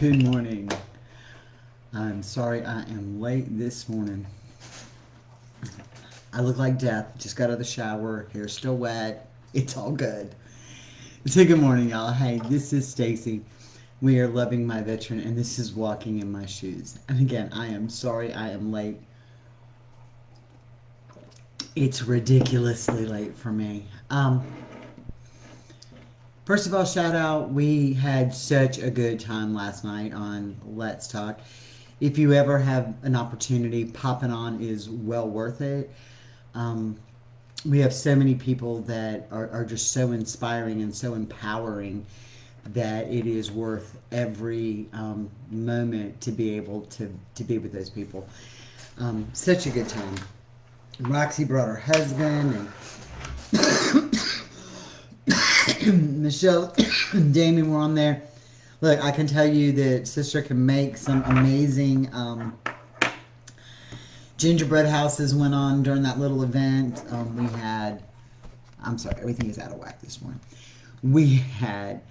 Good morning. I'm sorry I am late this morning. I look like death. Just got out of the shower. Hair's still wet. It's all good. So good morning, y'all. Hey, this is Stacy. We are loving my veteran, and this is walking in my shoes. And again, I am sorry I am late. It's ridiculously late for me. First of all, shout out. We had such a good time last night on Let's Talk. If you ever have an opportunity, popping on is well worth it. We have so many people that are just so inspiring and so empowering that it is worth every moment to be able to be with those people. Such a good time. Roxy brought her husband, and Michelle and Damon were on there. Look, I can tell you that Sister can make some amazing gingerbread houses went on during that little event. We had, I'm sorry, everything is out of whack this morning. We had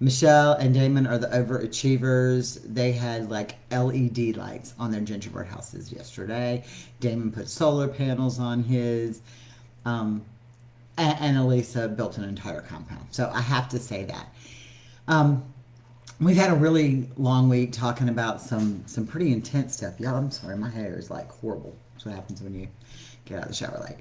Michelle and Damon are the overachievers. They had like LED lights on their gingerbread houses yesterday. Damon put solar panels on his. And Elisa built an entire compound. So I have to say that. We've had a really long week talking about some pretty intense stuff. Y'all, I'm sorry, my hair is like horrible. That's what happens when you get out of the shower late.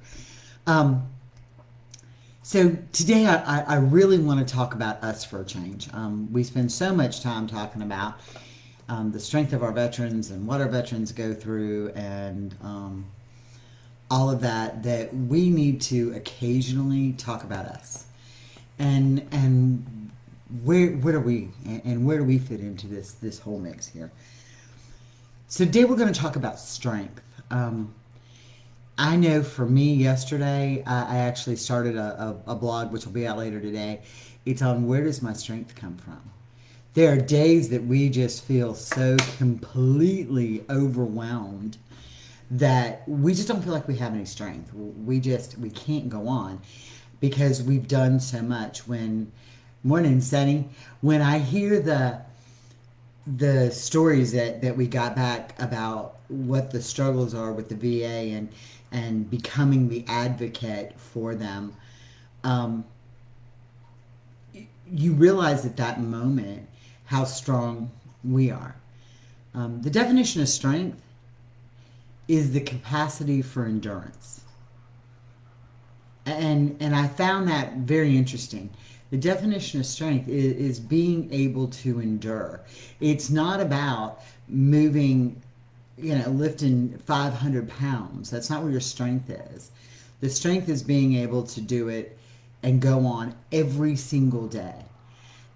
So today I really want to talk about us for a change. We spend so much time talking about the strength of our veterans and what our veterans go through and all of that we need to occasionally talk about us and where are we and where do we fit into this whole mix here. So today we're going to talk about strength. I know for me yesterday I actually started a blog which will be out later today. It's on where does my strength come from. There are days that we just feel so completely overwhelmed that we just don't feel like we have any strength. We can't go on because we've done so much. Morning, Sunny. When I hear the stories that we got back about what the struggles are with the VA and becoming the advocate for them, you realize at that moment how strong we are. The definition of strength is the capacity for endurance. And I found that very interesting. The definition of strength is being able to endure. It's not about moving, lifting 500 pounds. That's not where your strength is. The strength is being able to do it and go on every single day.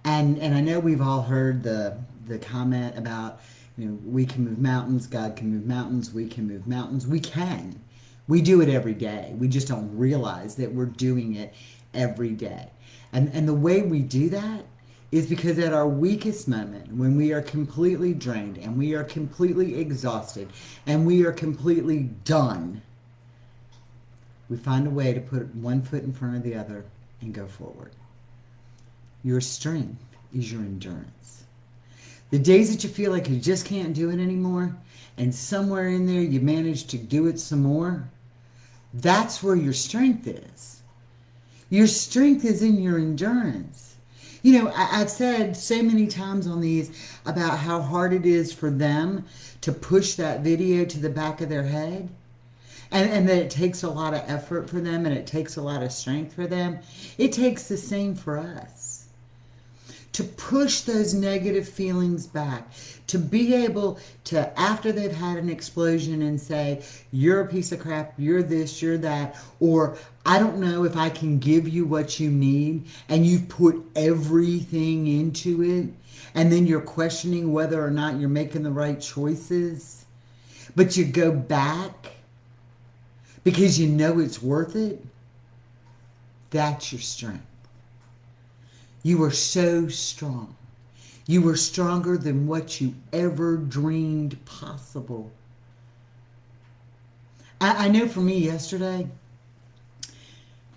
And I know we've all heard the comment about, we can move mountains, God can move mountains, we can move mountains. We can. We do it every day. We just don't realize that we're doing it every day. And the way we do that is because at our weakest moment, when we are completely drained and we are completely exhausted and we are completely done, we find a way to put one foot in front of the other and go forward. Your strength is your endurance. The days that you feel like you just can't do it anymore, and somewhere in there you manage to do it some more, that's where your strength is. Your strength is in your endurance. I've said so many times on these about how hard it is for them to push that video to the back of their head, and that it takes a lot of effort for them and it takes a lot of strength for them. It takes the same for us. To push those negative feelings back, to be able to, after they've had an explosion and say, you're a piece of crap, you're this, you're that, or I don't know if I can give you what you need, and you've put everything into it, and then you're questioning whether or not you're making the right choices, but you go back because you know it's worth it. That's your strength. You are so strong. You are stronger than what you ever dreamed possible. I know for me yesterday,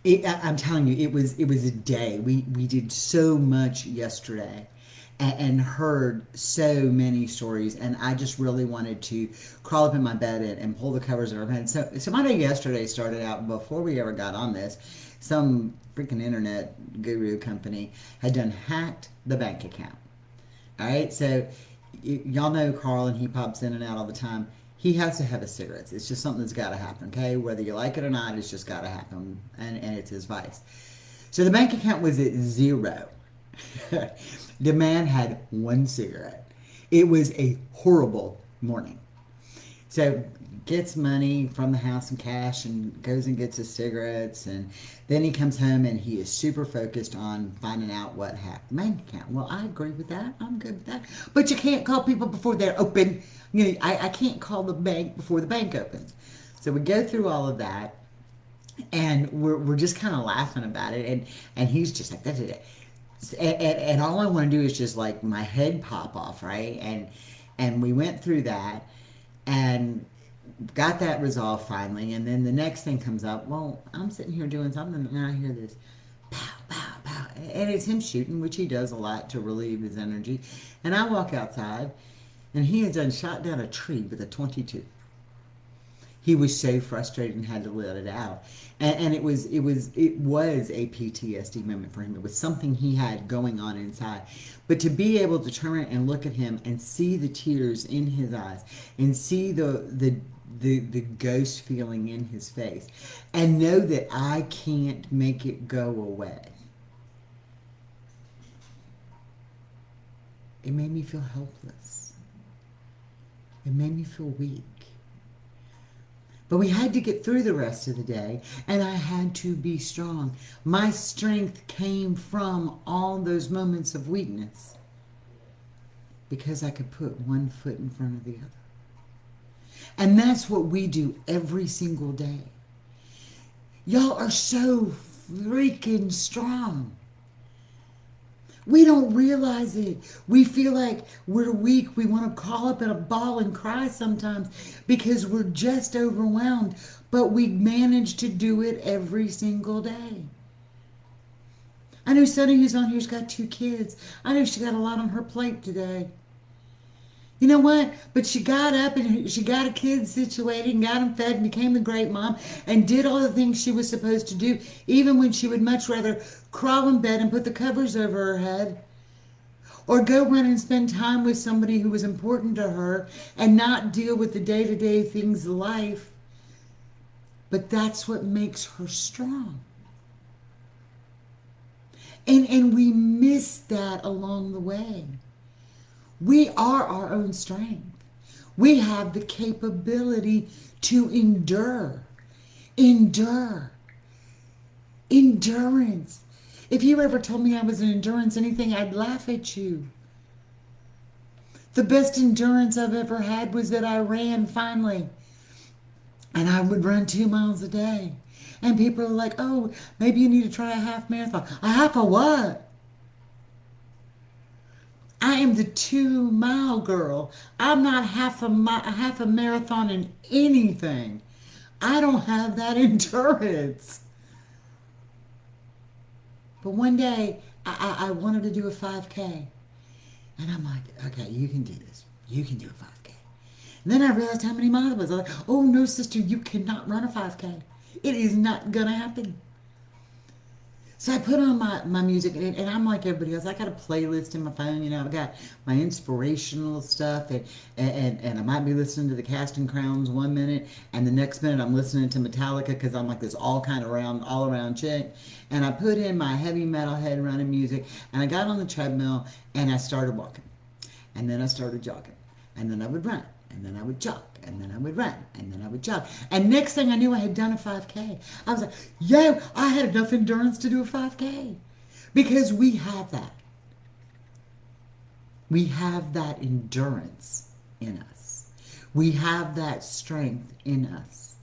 I'm telling you, it was a day. We did so much yesterday. and heard so many stories, and I just really wanted to crawl up in my bed and pull the covers over my head. So my day yesterday started out before we ever got on this. Some freaking internet guru company had done hacked the bank account. All right, so y'all know Carl, and he pops in and out all the time. He has to have his cigarettes. It's just something that's got to happen, okay? Whether you like it or not, it's just got to happen, and it's his vice. So the bank account was at zero. The man had one cigarette. It was a horrible morning. So gets money from the house in cash and goes and gets his cigarettes, and then he comes home and he is super focused on finding out what hacked the bank account. Well, I agree with that. I'm good with that. But you can't call people before they're open. You know, I can't call the bank before the bank opens. So we go through all of that, and we're just kind of laughing about it, and he's just like, and all I want to do is just like my head pop off, right? And we went through that and got that resolved finally, and then the next thing comes up. Well, I'm sitting here doing something, and I hear this pow, pow, pow, and it's him shooting, which he does a lot to relieve his energy. And I walk outside, and he has done shot down a tree with a 22. He was so frustrated and had to let it out, and it was a PTSD moment for him. It was something he had going on inside, but to be able to turn and look at him and see the tears in his eyes and see the ghost feeling in his face, and know that I can't make it go away, it made me feel helpless. It made me feel weak. But we had to get through the rest of the day, and I had to be strong. My strength came from all those moments of weakness because I could put one foot in front of the other. And that's what we do every single day. Y'all are so freaking strong. We don't realize it. We feel like we're weak. We want to call up in a ball and cry sometimes because we're just overwhelmed. But we manage to do it every single day. I know Sonny, who's on here's got 2 kids. I know she got a lot on her plate today. You know what? But she got up and she got a kid situated and got him fed and became the great mom and did all the things she was supposed to do, even when she would much rather crawl in bed and put the covers over her head or go run and spend time with somebody who was important to her and not deal with the day-to-day things of life. But that's what makes her strong. And we miss that along the way. We are our own strength. We have the capability to endure. Endure. Endurance. If you ever told me I was an endurance anything, I'd laugh at you. The best endurance I've ever had was that I ran finally. And I would run 2 miles a day. And people are like, oh, maybe you need to try a half marathon. A half of what? I am the 2-mile girl. I'm not half a marathon in anything. I don't have that endurance. But one day, I wanted to do a 5K. And I'm like, okay, you can do this. You can do a 5K. And then I realized how many miles it was. I was like, oh, no, sister, you cannot run a 5K. It is not going to happen. So I put on my music, and I'm like everybody else. I got a playlist in my phone, you know. I've got my inspirational stuff, and I might be listening to the Casting Crowns 1 minute, and the next minute I'm listening to Metallica because I'm like this all around chick. And I put in my heavy metal head running music, and I got on the treadmill, and I started walking. And then I started jogging. And then I would run. And then I would jog, and then I would run, and then I would jog. And next thing I knew, I had done a 5K. I was like, yo, I had enough endurance to do a 5K. Because we have that. We have that endurance in us. We have that strength in us.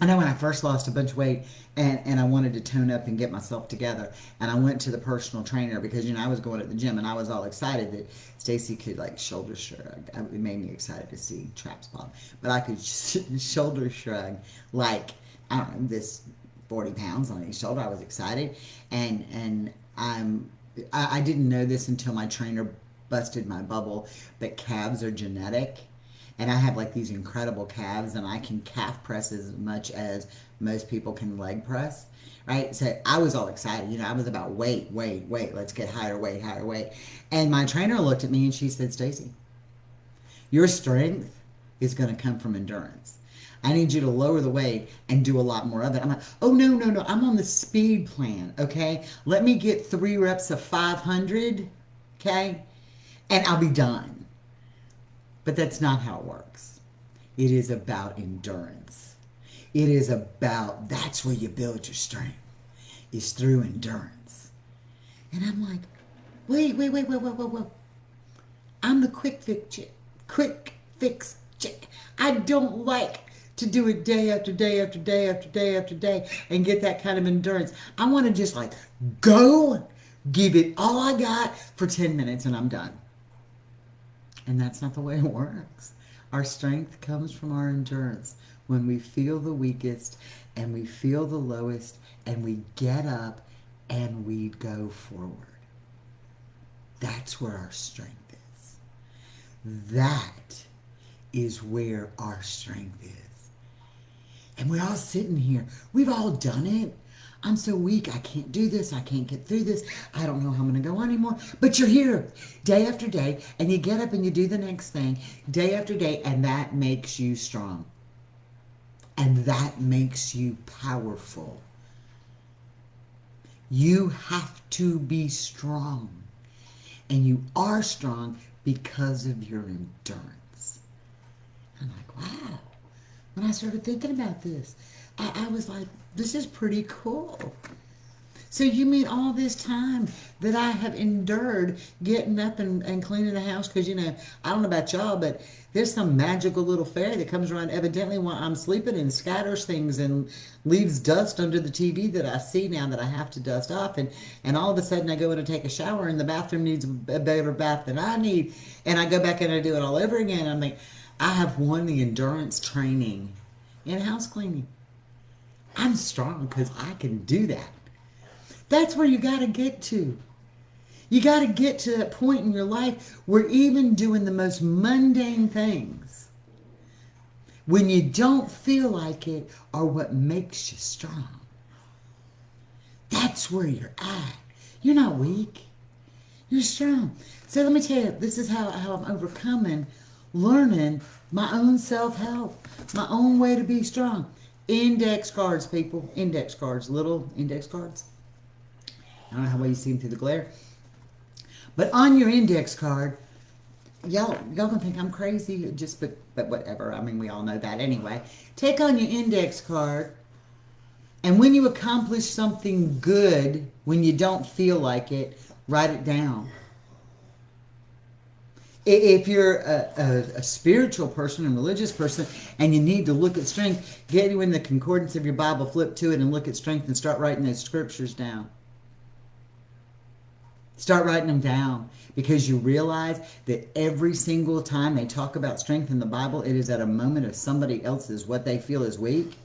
I know when I first lost a bunch of weight and I wanted to tone up and get myself together, and I went to the personal trainer because, you know, I was going to the gym and I was all excited that Stacy could like shoulder shrug. It made me excited to see traps pop, but I could shoulder shrug like, I don't know, this 40 pounds on each shoulder. I was excited, and I'm I didn't know this until my trainer busted my bubble, but calves are genetic. And I have like these incredible calves, and I can calf press as much as most people can leg press. Right. So I was all excited. I was about weight, weight, weight. Let's get higher weight, higher weight. And my trainer looked at me and she said, Stacy, your strength is going to come from endurance. I need you to lower the weight and do a lot more of it. I'm like, oh, no, no, no. I'm on the speed plan, okay? Let me get 3 reps of 500, okay? And I'll be done. But that's not how it works. It is about endurance. It is about, that's where you build your strength, is through endurance. And I'm like, wait. I'm the quick fix chick. I don't like to do it day after day after day after day after day and get that kind of endurance. I want to just like go, give it all I got for 10 minutes and I'm done. And that's not the way it works. Our strength comes from our endurance. When we feel the weakest and we feel the lowest and we get up and we go forward. That's where our strength is. That is where our strength is. And we're all sitting here. We've all done it. I'm so weak. I can't do this. I can't get through this. I don't know how I'm going to go on anymore. But you're here day after day, and you get up and you do the next thing day after day, and that makes you strong. And that makes you powerful. You have to be strong. And you are strong because of your endurance. I'm like, wow. When I started thinking about this, I was like, this is pretty cool. So you mean all this time that I have endured getting up and cleaning the house? Because, I don't know about y'all, but there's some magical little fairy that comes around evidently while I'm sleeping and scatters things and leaves dust under the TV that I see now that I have to dust off. And all of a sudden I go in to take a shower and the bathroom needs a better bath than I need. And I go back in and I do it all over again. I'm like, I have won the endurance training in house cleaning. I'm strong because I can do that. That's where you got to get to. You got to get to that point in your life where even doing the most mundane things, when you don't feel like it, are what makes you strong. That's where you're at. You're not weak. You're strong. So let me tell you, this is how I'm overcoming, learning my own self-help, my own way to be strong. Index cards, people. Index cards. Little index cards. I don't know how well you see them through the glare. But on your index card, y'all gonna think I'm crazy, but whatever. I mean, we all know that anyway. Take on your index card, and when you accomplish something good, when you don't feel like it, write it down. If you're a spiritual person, a religious person, and you need to look at strength, get you in the concordance of your Bible, flip to it, and look at strength and start writing those scriptures down. Start writing them down, because you realize that every single time they talk about strength in the Bible, it is at a moment of somebody else's, what they feel is weak.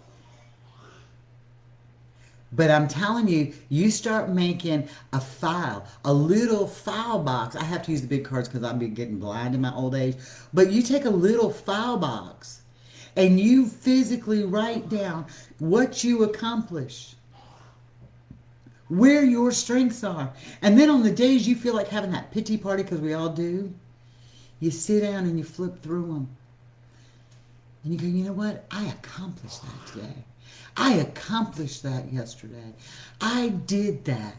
But I'm telling you, you start making a file, a little file box. I have to use the big cards because I'll be getting blind in my old age. But you take a little file box and you physically write down what you accomplish, where your strengths are. And then on the days you feel like having that pity party, because we all do, you sit down and you flip through them. And you go, you know what? I accomplished that today. I accomplished that yesterday. I did that.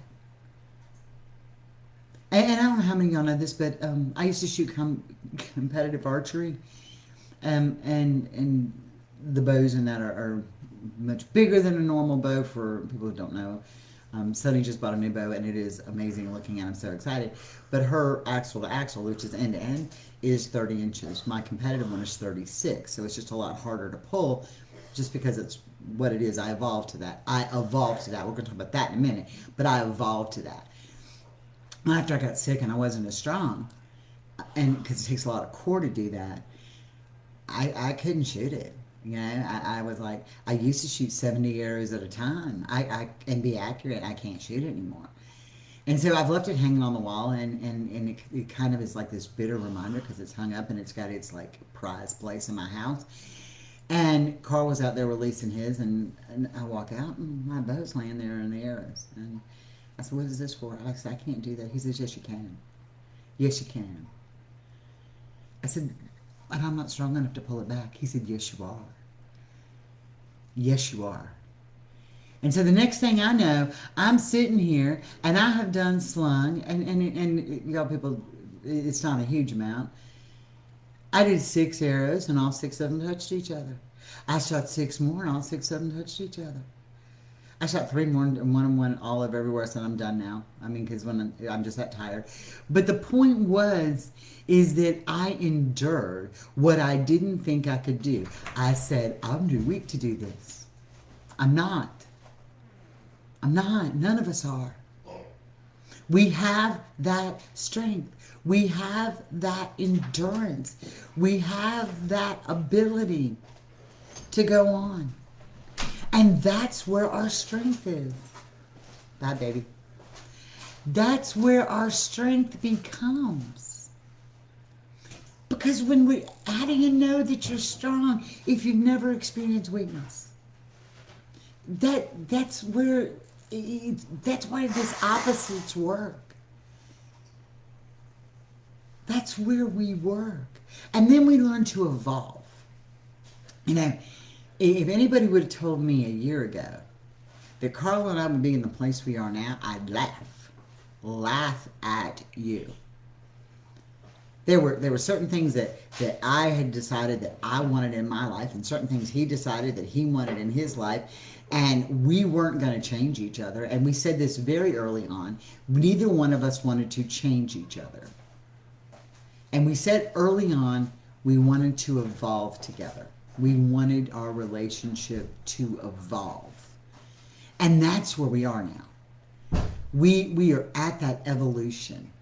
And I don't know how many of y'all know this, but I used to shoot competitive archery. And the bows in that are much bigger than a normal bow for people who don't know. Sunny just bought a new bow, and it is amazing looking at. I'm so excited. But her axle to axle, which is end to end, is 30 inches. My competitive one is 36, so it's just a lot harder to pull, just because it's what it is. I evolved to that. We're going to talk about that in a minute, but I evolved to that. After I got sick and I wasn't as strong, and because it takes a lot of core to do that, I couldn't shoot it. I was like, I used to shoot 70 arrows at a time. I and be accurate. I can't shoot it anymore. And so I've left it hanging on the wall, and it kind of is like this bitter reminder because it's hung up and it's got its like prized place in my house. And Carl was out there releasing his, and I walk out and my boat's laying there in the arrows. And I said, "What is this for?" I said, "I can't do that." He says, "Yes, you can. Yes, you can." I said, "But I'm not strong enough to pull it back." He said, "Yes, you are. Yes, you are." And so the next thing I know, I'm sitting here and I have done slung, and y'all people, it's not a huge amount. I did 6 arrows and all 6 of them touched each other. I shot 6 more and all 6 of them touched each other. I shot 3 more and one of them went all over everywhere. So I'm done now. I mean, because when I'm just that tired. But the point is that I endured what I didn't think I could do. I said, I'm too weak to do this. I'm not. I'm not. None of us are. We have that strength. We have that endurance. We have that ability to go on. And that's where our strength is. Bye, baby. That's where our strength becomes. Because how do you know that you're strong if you've never experienced weakness? That's why this opposites work. That's where we work. And then we learn to evolve. You know, if anybody would have told me a year ago that Carla and I would be in the place we are now, I'd laugh at you. There were certain things that I had decided that I wanted in my life, and certain things he decided that he wanted in his life, and we weren't going to change each other. And we said this very early on. Neither one of us wanted to change each other. And we said early on we wanted to evolve together. We wanted our relationship to evolve. And that's where we are now. We are at that evolution.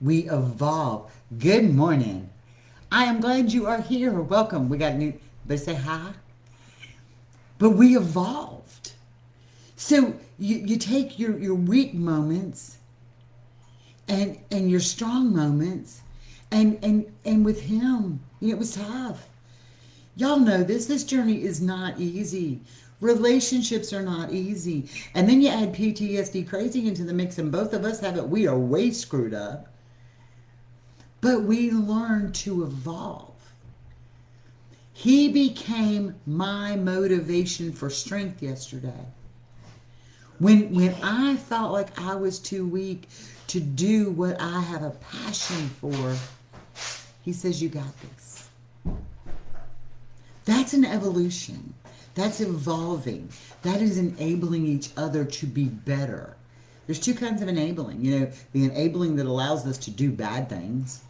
We evolve. Good morning. I am glad you are here. Welcome. We got a new, but say hi. But we evolved. So you take your weak moments and your strong moments, and with him, it was tough. Y'all know this journey is not easy. Relationships are not easy. And then you add PTSD crazy into the mix, and both of us have it. We are way screwed up. But we learn to evolve. He became my motivation for strength yesterday. When I felt like I was too weak to do what I have a passion for, he says, you got this. That's an evolution. That's evolving. That is enabling each other to be better. There's 2 kinds of enabling. You know, the enabling that allows us to do bad things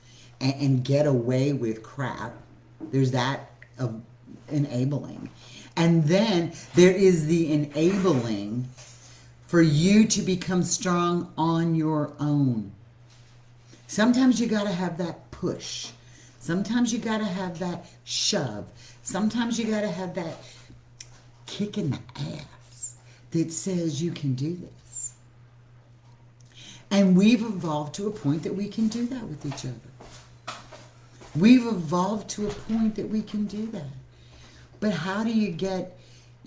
and get away with crap. There's that of enabling. And then there is the enabling for you to become strong on your own. Sometimes you got to have that push. Sometimes you got to have that shove. Sometimes you got to have that kick in the ass that says you can do this. And we've evolved to a point that we can do that with each other. We've evolved to a point that we can do that. But how do you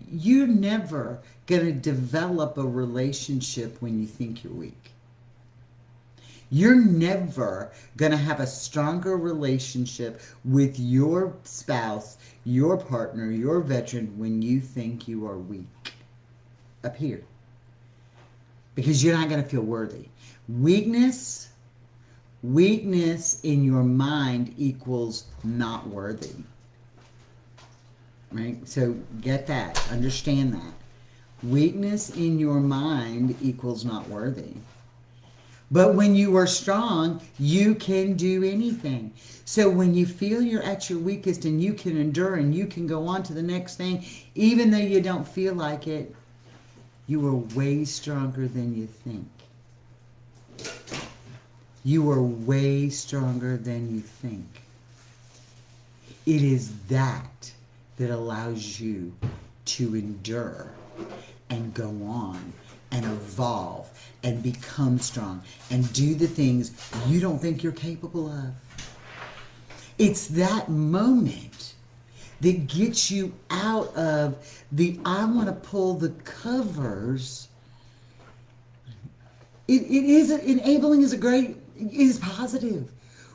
you're never going to develop a relationship when you think you're weak. You're never going to have a stronger relationship with your spouse, your partner, your veteran when you think you are weak. Up here. Because you're not going to feel worthy. Weakness in your mind equals not worthy. Right? So get that. Understand that. Weakness in your mind equals not worthy. But when you are strong, you can do anything. So when you feel you're at your weakest and you can endure and you can go on to the next thing, even though you don't feel like it, you are way stronger than you think. You are way stronger than you think. It is that allows you to endure and go on and evolve and become strong and do the things you don't think you're capable of. It's that moment that gets you out of the I want to pull the covers. It is enabling is positive.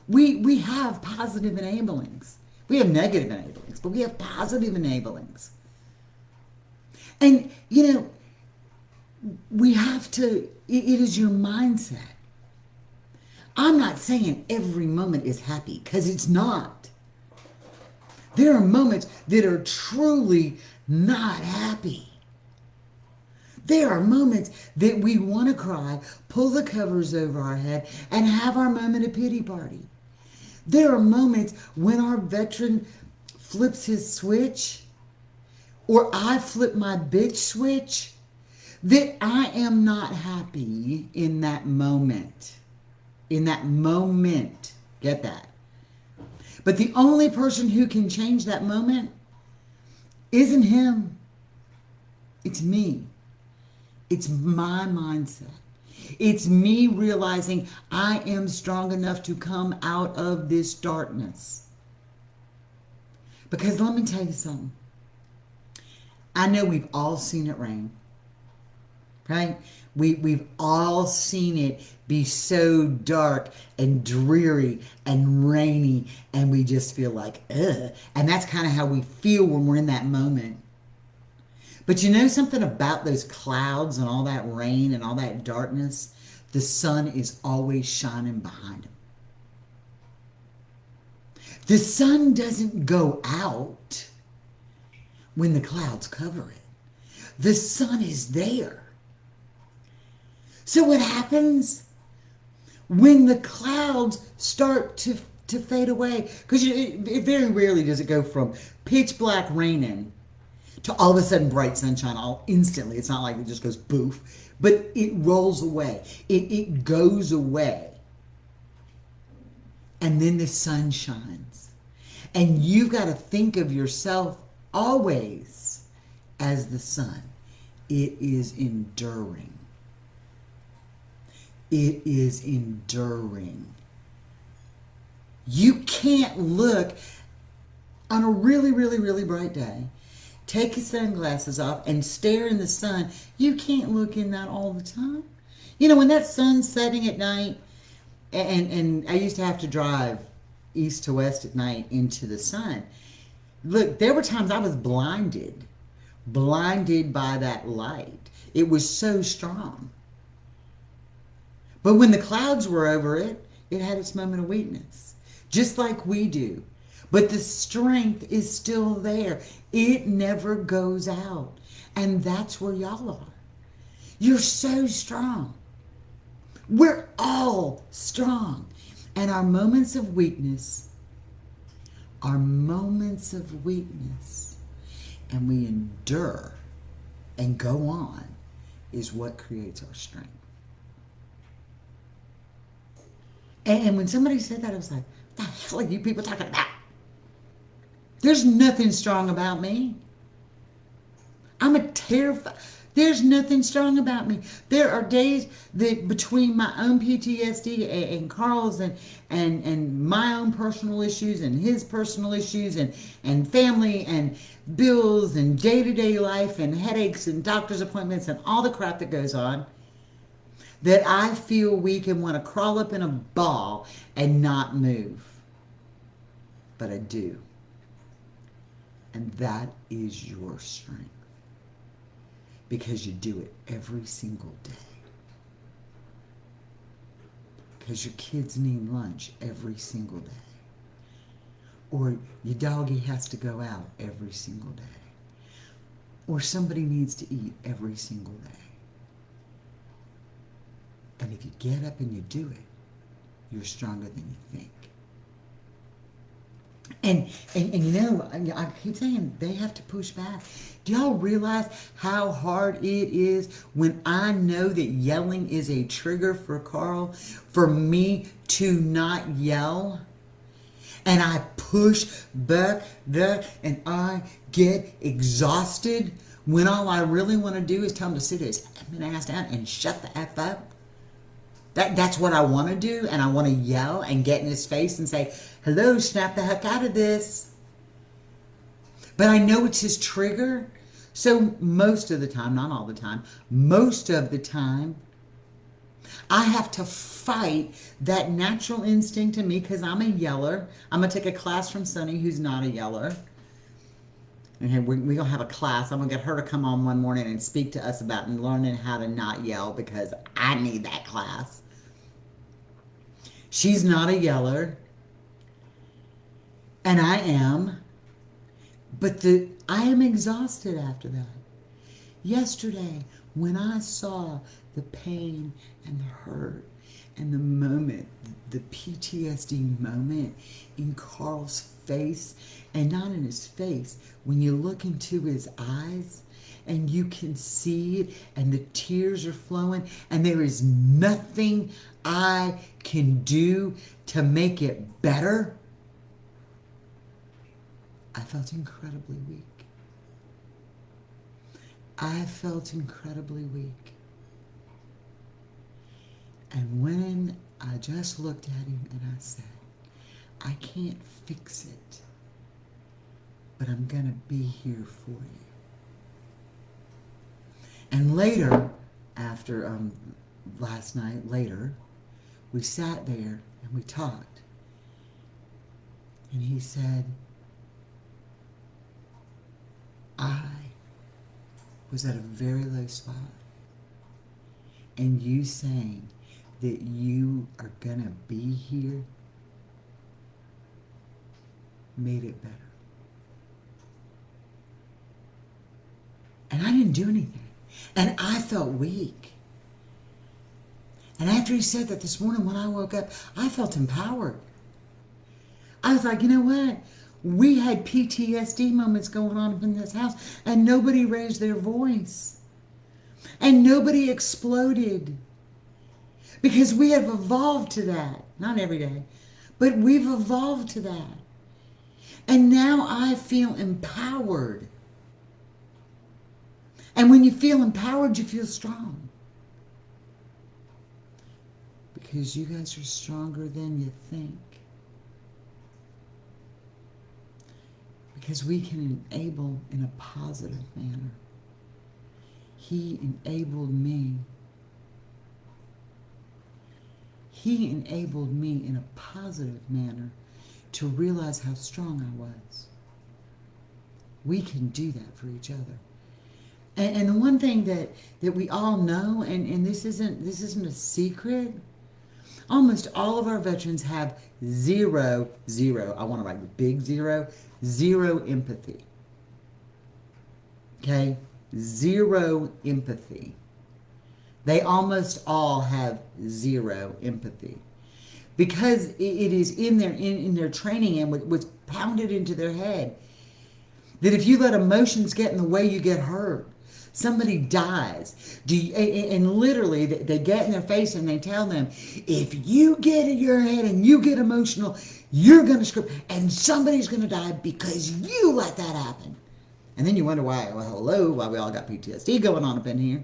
We have positive enablings. We have negative enablings, but we have positive enablings. And we have to, it is your mindset. I'm not saying every moment is happy, because it's not. There are moments that are truly not happy. There are moments that we want to cry, pull the covers over our head, and have our moment of pity party. There are moments when our veteran flips his switch, or I flip my bitch switch, that I am not happy in that moment. In that moment. Get that? But the only person who can change that moment isn't him. It's me. It's my mindset. It's me realizing I am strong enough to come out of this darkness. Because let me tell you something. I know we've all seen it rain. Right? We've all seen it be so dark and dreary and rainy, and we just feel like, ugh. And that's kind of how we feel when we're in that moment. But you know something about those clouds and all that rain and all that darkness? The sun is always shining behind them. The sun doesn't go out when the clouds cover it. The sun is there. So what happens when the clouds start to fade away? Because it very rarely does it go from pitch black raining to all of a sudden bright sunshine all instantly. It's not like it just goes boof, but it rolls away. It goes away. And then the sun shines. And you've got to think of yourself always as the sun. It is enduring. It is enduring. You can't look on a really, really, really bright day, take your sunglasses off and stare in the sun. You can't look in that all the time. When that sun's setting at night, and I used to have to drive east to west at night into the sun. Look, there were times I was blinded by that light. It was so strong. But when the clouds were over it, it had its moment of weakness, just like we do. But the strength is still there. It never goes out. And that's where y'all are. You're so strong. We're all strong. And our moments of weakness are moments of weakness. And we endure and go on is what creates our strength. And when somebody said that, I was like, what the hell are you people talking about? There's nothing strong about me. I'm a terrified. There's nothing strong about me. There are days that between my own PTSD and Carl's and my own personal issues and his personal issues and family and bills and day-to-day life and headaches and doctor's appointments and all the crap that goes on, that I feel weak and want to crawl up in a ball and not move. But I do. And that is your strength. Because you do it every single day. Because your kids need lunch every single day. Or your doggy has to go out every single day. Or somebody needs to eat every single day. And if you get up and you do it, you're stronger than you think. And I keep saying they have to push back. Do y'all realize how hard it is when I know that yelling is a trigger for Carl, for me to not yell? And I push back, and I get exhausted when all I really want to do is tell him to sit his ass down and shut the F up. That's what I want to do, and I want to yell and get in his face and say, hello, snap the heck out of this. But I know it's his trigger. So most of the time, not all the time, most of the time, I have to fight that natural instinct in me because I'm a yeller. I'm going to take a class from Sunny who's not a yeller. Okay, we're going to have a class. I'm going to get her to come on one morning and speak to us about learning how to not yell because I need that class. She's not a yeller. And I am. But I am exhausted after that. Yesterday, when I saw the pain and the hurt and the moment, the PTSD moment in Carl's face, and not in his face, when you look into his eyes and you can see it and the tears are flowing and there is nothing I can do to make it better, I felt incredibly weak. I felt incredibly weak. And when I just looked at him and I said, I can't fix it, but I'm going to be here for you. And later, after last night, we sat there and we talked. And he said, I was at a very low spot. And you saying that you are going to be here made it better. And I didn't do anything. And I felt weak. And after he said that this morning when I woke up, I felt empowered. I was like, you know what? We had PTSD moments going on up in this house, and nobody raised their voice. And nobody exploded. Because we have evolved to that. Not every day, but we've evolved to that. And now I feel empowered. And when you feel empowered, you feel strong. Because you guys are stronger than you think. Because we can enable in a positive manner. He enabled me. He enabled me in a positive manner to realize how strong I was. We can do that for each other. And the one thing that we all know, and this isn't a secret, almost all of our veterans have zero, I want to write the big zero empathy. Okay? Zero empathy. They almost all have zero empathy. Because it is in their training and what's pounded into their head that if you let emotions get in the way, you get hurt. Somebody dies. And literally, they get in their face and they tell them, if you get in your head and you get emotional, you're going to scream, and somebody's going to die because you let that happen. And then you wonder why we all got PTSD going on up in here.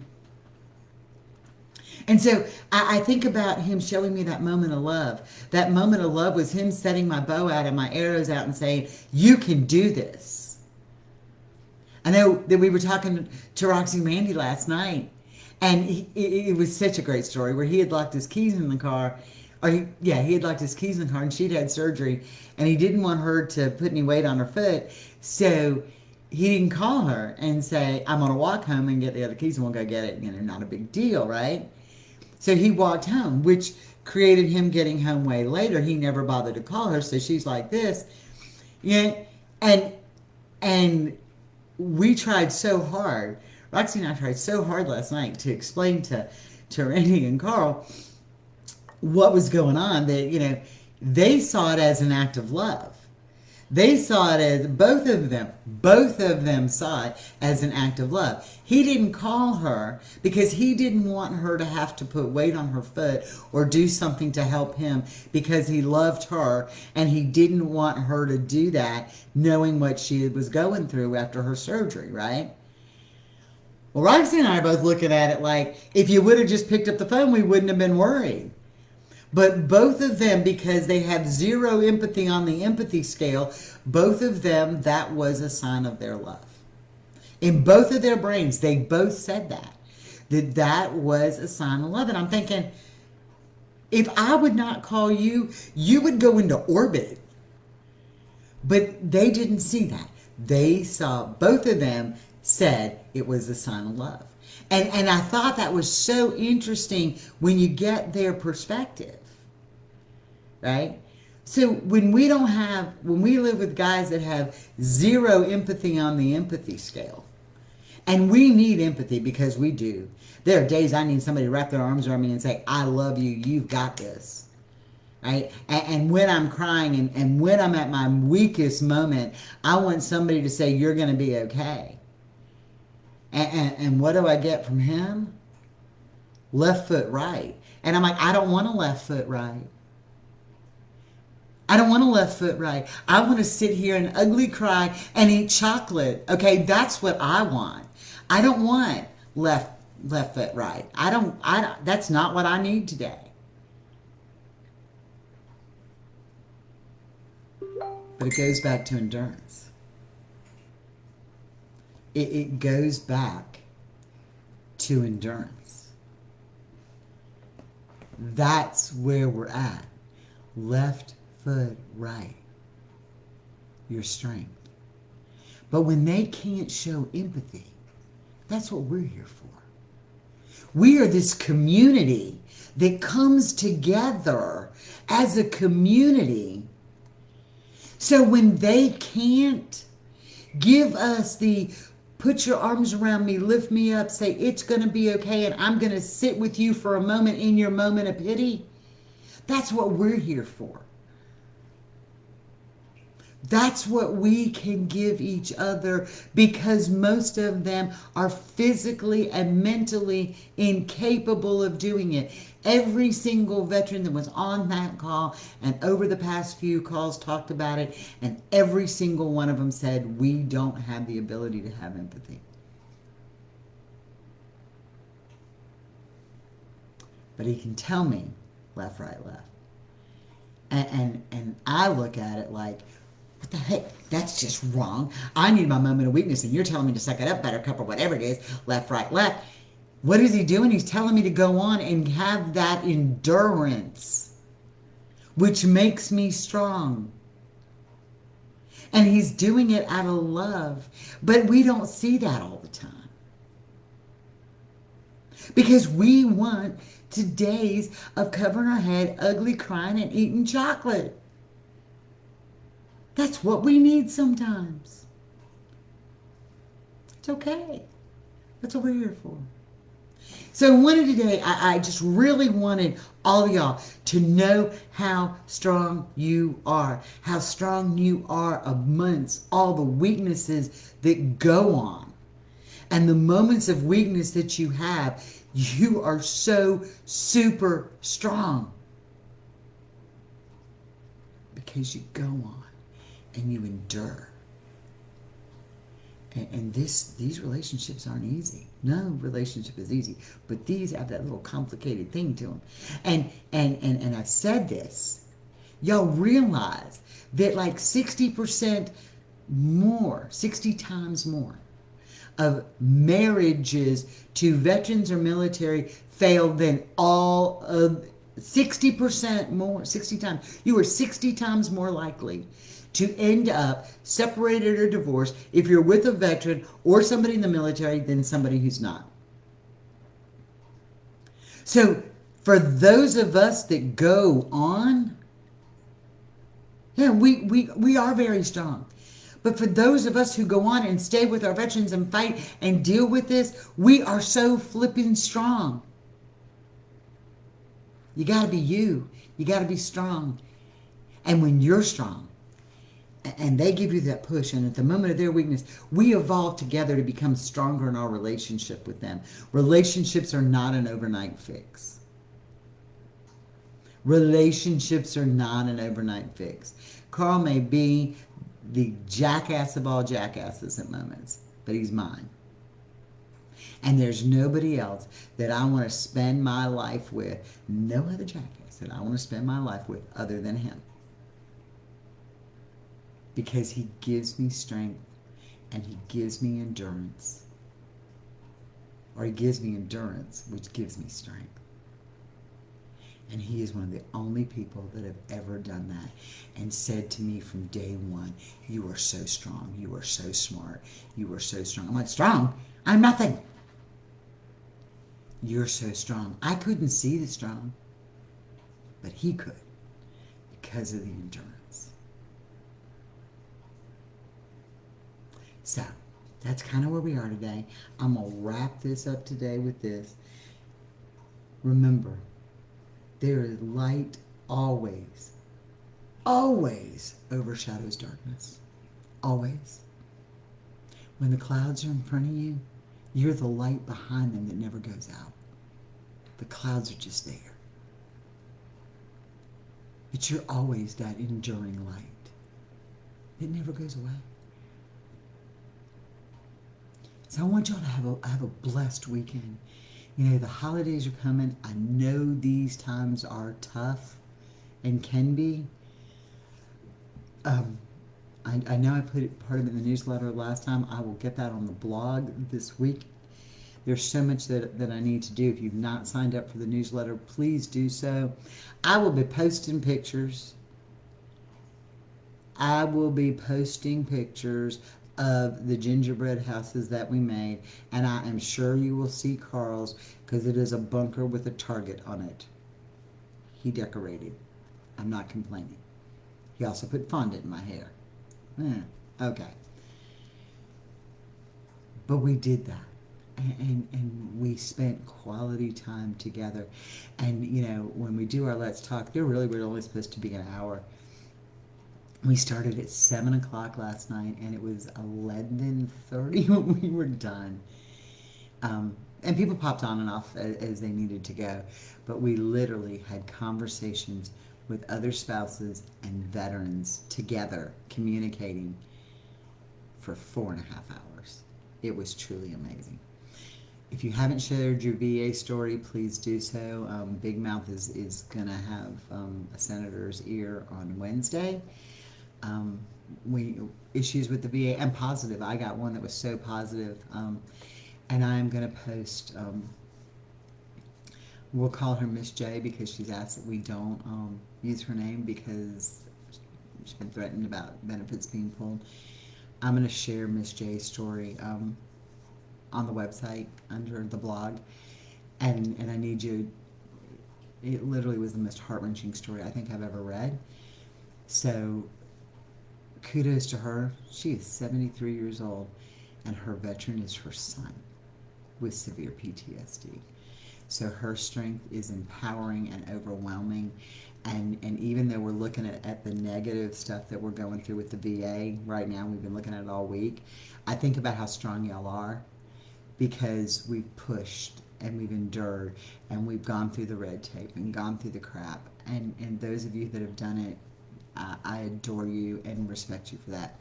And so I think about him showing me that moment of love. That moment of love was him setting my bow out and my arrows out and saying, you can do this. I know that we were talking to Roxy and Randy last night, and it was such a great story where he had locked his keys in the car. He had locked his keys in the car, and she'd had surgery, and he didn't want her to put any weight on her foot, so he didn't call her and say, I'm going to walk home and get the other keys and we'll go get it. Not a big deal, right? So he walked home, which created him getting home way later. He never bothered to call her, so she's like this. And we tried so hard, Roxy and I tried so hard last night to explain to Randy and Carl what was going on, that, they saw it as an act of love. They saw it as, both of them saw it as an act of love. He didn't call her because he didn't want her to have to put weight on her foot or do something to help him, because he loved her and he didn't want her to do that knowing what she was going through after her surgery, right? Well, Roxy and I are both looking at it like, if you would have just picked up the phone, we wouldn't have been worried. But both of them, because they have zero empathy on the empathy scale, both of them, that was a sign of their love. In both of their brains, they both said that was a sign of love. And I'm thinking, if I would not call you, you would go into orbit. But they didn't see that. They saw, both of them said it was a sign of love. And I thought that was so interesting when you get their perspective, right? So when we live with guys that have zero empathy on the empathy scale, and we need empathy because we do. There are days I need somebody to wrap their arms around me and say, I love you, you've got this. Right? And when I'm crying and when I'm at my weakest moment, I want somebody to say, you're going to be okay. And what do I get from him? Left foot right. And I'm like, I don't want a left foot right. I don't want a left foot right. I want to sit here and ugly cry and eat chocolate. Okay, that's what I want. I don't want left foot right. I don't, that's not what I need today. But it goes back to endurance. It goes back to endurance. That's where we're at. Left foot right. Your strength. But when they can't show empathy, that's what we're here for. We are this community that comes together as a community. So when they can't give us the put your arms around me, lift me up, say it's going to be okay, and I'm going to sit with you for a moment in your moment of pity, that's what we're here for. That's what we can give each other, because most of them are physically and mentally incapable of doing it. Every single veteran that was on that call and over the past few calls talked about it, and every single one of them said, we don't have the ability to have empathy. But he can tell me left, right, left. And I look at it like, what the heck? That's just wrong. I need my moment of weakness, and you're telling me to suck it up, buttercup, or whatever it is, left, right, left. What is he doing? He's telling me to go on and have that endurance, which makes me strong. And he's doing it out of love. But we don't see that all the time. Because we want days of covering our head, ugly crying, and eating chocolate. That's what we need sometimes. It's okay. That's what we're here for. So today, I just really wanted all of y'all to know how strong you are. How strong you are amongst all the weaknesses that go on. And the moments of weakness that you have, you are so super strong. Because you go on. And you endure. And these relationships aren't easy. No relationship is easy. But these have that little complicated thing to them. And I've said this. Y'all realize that like 60% more, 60 times more of marriages to veterans or military failed than all of 60% more, 60 times. You are 60 times more likely to end up separated or divorced if you're with a veteran or somebody in the military than somebody who's not. So for those of us that go on, yeah, we are very strong. But for those of us who go on and stay with our veterans and fight and deal with this, we are so flipping strong. You got to be you. You got to be strong. And when you're strong, and they give you that push, and at the moment of their weakness, we evolve together to become stronger in our relationship with them. Relationships are not an overnight fix. Relationships are not an overnight fix. Carl may be the jackass of all jackasses at moments, but he's mine. And there's nobody else that I want to spend my life with, no other jackass that I want to spend my life with other than him. Because he gives me strength and he gives me endurance. Or he gives me endurance, which gives me strength. And he is one of the only people that have ever done that and said to me from day one, you are so strong, you are so smart, you are so strong. I'm like, strong? I'm nothing. You're so strong. I couldn't see the strong, but he could because of the endurance. So that's kind of where we are today. I'm going to wrap this up today with this. Remember, there is light always, always overshadows darkness. Always. When the clouds are in front of you, you're the light behind them that never goes out. The clouds are just there. But you're always that enduring light. It never goes away. So I want y'all to have a blessed weekend. You know, the holidays are coming. I know these times are tough and can be. I know I put part of it in the newsletter last time. I will get that on the blog this week. There's so much that I need to do. If you've not signed up for the newsletter, please do so. I will be posting pictures. I will be posting pictures of the gingerbread houses that we made, and I am sure you will see Carl's because it is a bunker with a target on it. He decorated. I'm not complaining. He also put fondant in my hair. Okay. But we did that. And we spent quality time together. And, you know, when we do our Let's Talk, we're only supposed to be an hour. We started at 7 o'clock last night, and it was 11:30 when we were done. And people popped on and off as they needed to go. But we literally had conversations with other spouses and veterans together, communicating for 4.5 hours. It was truly amazing. If you haven't shared your VA story, please do so. Big Mouth is going to have a senator's ear on Wednesday. Issues with the VA, and positive. I got one that was so positive. And I'm going to post, we'll call her Miss J because she's asked that we don't use her name because she's been threatened about benefits being pulled. I'm going to share Miss J's story on the website under the blog, and I need you. It literally was the most heart-wrenching story I think I've ever read. So kudos to her. She is 73 years old, and her veteran is her son with severe PTSD. So her strength is empowering and overwhelming. And even though we're looking at the negative stuff that we're going through with the VA right now, we've been looking at it all week, I think about how strong y'all are because we've pushed and we've endured and we've gone through the red tape and gone through the crap. And those of you that have done it, I adore you and respect you for that.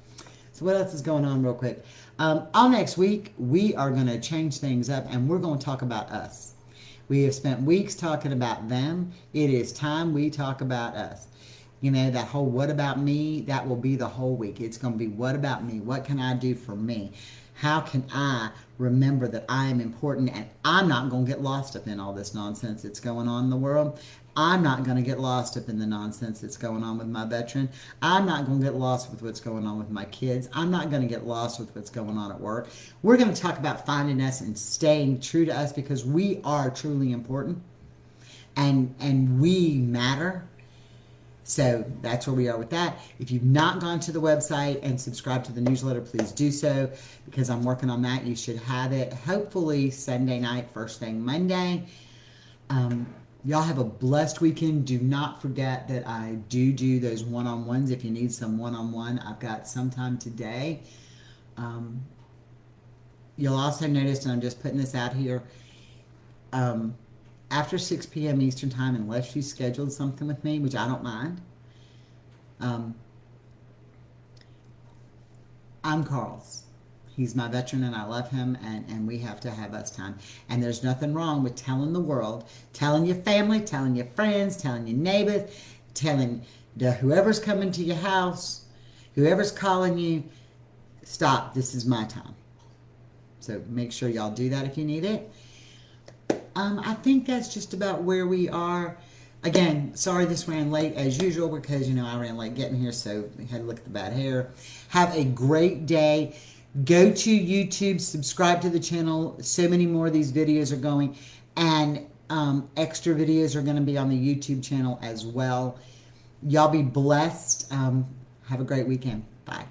So what else is going on real quick? All next week, we are going to change things up and we're going to talk about us. We have spent weeks talking about them. It is time we talk about us. You know, that whole what about me, that will be the whole week. It's going to be what about me? What can I do for me? How can I remember that I am important and I'm not going to get lost up in all this nonsense that's going on in the world? I'm not going to get lost up in the nonsense that's going on with my veteran. I'm not going to get lost with what's going on with my kids. I'm not going to get lost with what's going on at work. We're going to talk about finding us and staying true to us because we are truly important and we matter. So that's where we are with that. If you've not gone to the website and subscribed to the newsletter, please do so because I'm working on that. You should have it hopefully Sunday night, first thing Monday. Y'all have a blessed weekend. Do not forget that I do those one-on-ones. If you need some one-on-one, I've got sometime today. You'll also notice, and I'm just putting this out here, after 6 p.m. Eastern Time, unless you scheduled something with me, which I don't mind, I'm Carl's. He's my veteran and I love him, and we have to have us time. And there's nothing wrong with telling the world, telling your family, telling your friends, telling your neighbors, telling whoever's coming to your house, whoever's calling you, stop, this is my time. So make sure y'all do that if you need it. I think that's just about where we are. Again, sorry this ran late as usual because, I ran late getting here, so I had to look at the bad hair. Have a great day. Go to YouTube, subscribe to the channel. So many more of these videos are going, and extra videos are going to be on the YouTube channel as well. Y'all be blessed. Have a great weekend. Bye.